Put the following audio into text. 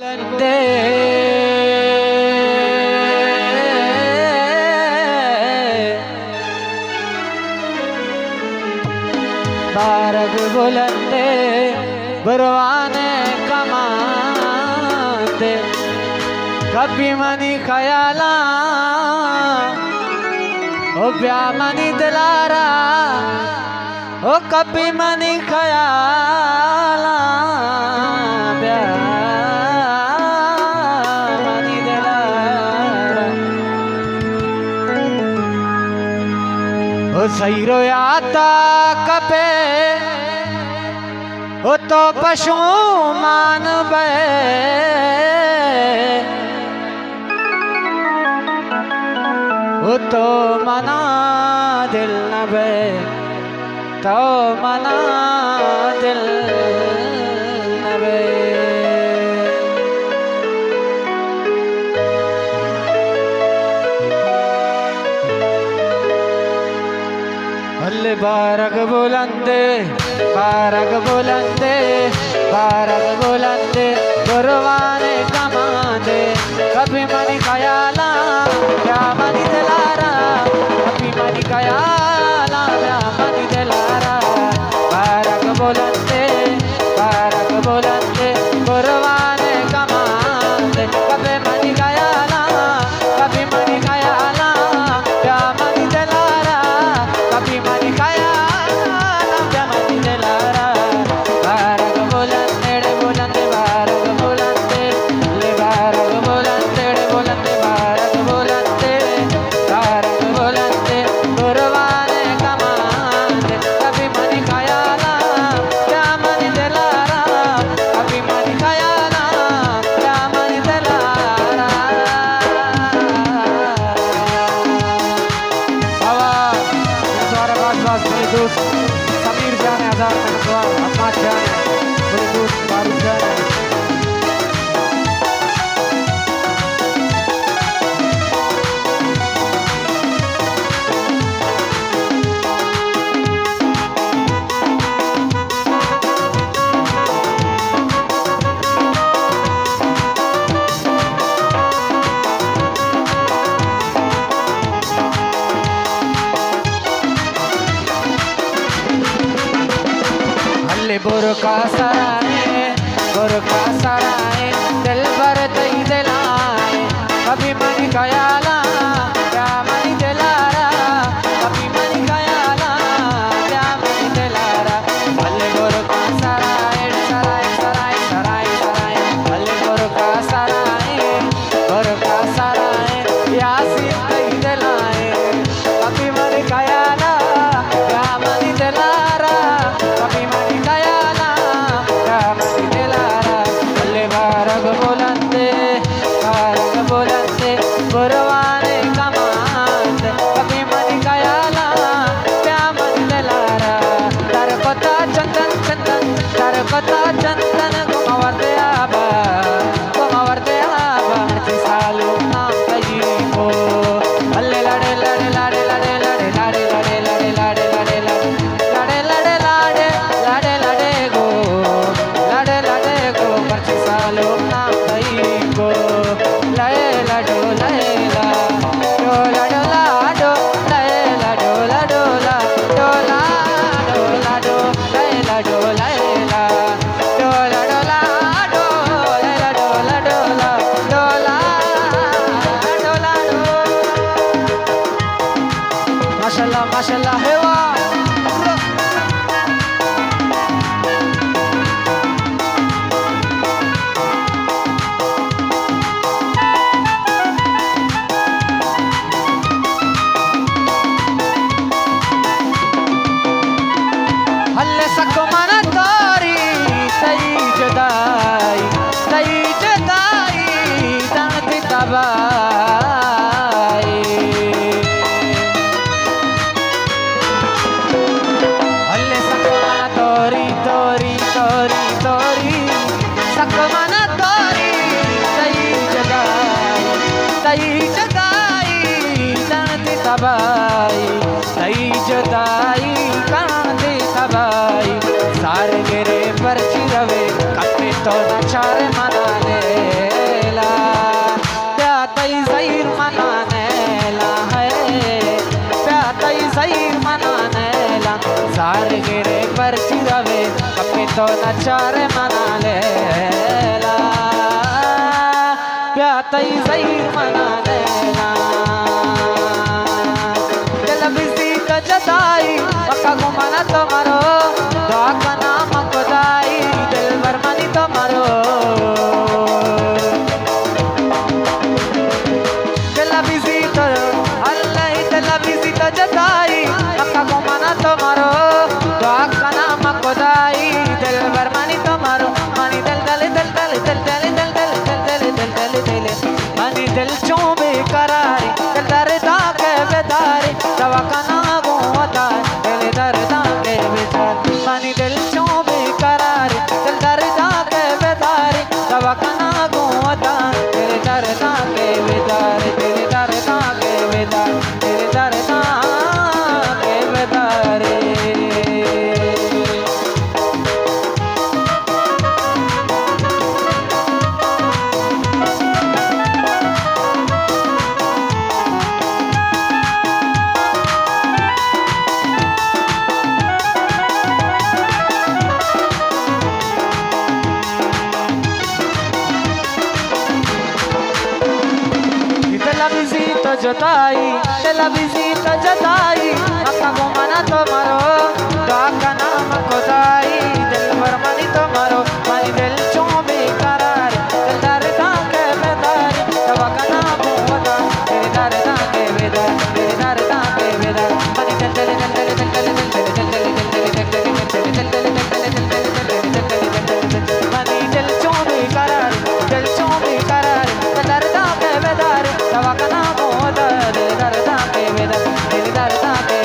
बुलंदे बारग बुलंदे बरवाने कमांदे कभी मनी खयाला ओ ब्या मनी दिलारा ओ कभी मनी खयाला ब्या मनी दिलारा ओ सही रोयाता कपे ओ तो पशु मान बे ओ तो मना दिल न बे तो मना दिल न बे अल्ले बारग बुलंदे बारग बुलंदे बारग बुलंदे गुरवाने कमांदे कभी मनी खयाला क्या मनी दिलारा कभी मनी खयाला क्या मनी दिलारा बारग बुलंदे गुरवाने कमांदे कभी मनी खयाला कभी मनी खयाला क्या मनी दिलारा कभी मनी खयाला क्या मनी दिलारा बारग बुलंदे बुलंदे बारग बुलंदे ले बारग बुलंदे बुलंदे बारग बुलंदे गुरवाने कमांदे कभी मनी खयाला क्या मनी दिलारा कभी मनी खयाला क्या मनी दिलारा आवाज तुम्हारा बात मेरे दोस्त समीर जान है आजाद अहमद जान है मेरे दोस्त फारूक जान है बुरका सराए दिल भर दई दिलाए कभी मनी खयाला क्या मनी दिलारा कभी मनी खयाला क्या मनी दिलारा भले बुरका सराए सराए सराए सराए सराए भले बुरका सराए यासीन दई दिलाए कभी मनी खयाला क्या मनी दिलारा कभी मनी खयाला तो नचारे मना लेला प्यातई सही मना लेला दिल बिसी तो जताई पक्का घुमाना तो मारो दुआ का नाम खुदाई दिल भर मनी तो मारो दिल बिसी तो अल्लाह दिल बिसी तो जताई पक्का घुमाना तो मारो दुआ का नाम खुदाई दिल भर मनी तो मारो मनी दल दल दल दल दल दल दल दल दल दल दल दल मनी दिल चों बेकरारी दिल दर्दा के बेदारी दवा का नाम होता दिल दर्दा के बेदारी मनी दिल चों बेकरारी दिल दर्दा के बेदारी दवा का नाम होता दिल दर्दा के बेदारी दिल दर्दा के बेदारी दिल दर्दा के बेदारी जताई तेला बिजी तो जताई अक्का घुमाना तो मारो दुआ का नाम खुदाई दिल भर मनी तो मारो मनी दिल चों बेकरार दिल दर्दा के बेदारी दवा का नाम होता तेरे दर्दा के बेदार तेरे दर्दा के बेदार मनी दिल दिल दिल दिल दिल मनी दिल चों बेकरार दिल चों बेकरार दिल दर्दा के बेदार दवा का नाम दिल दर्दा के बेदार दिल दर्दा के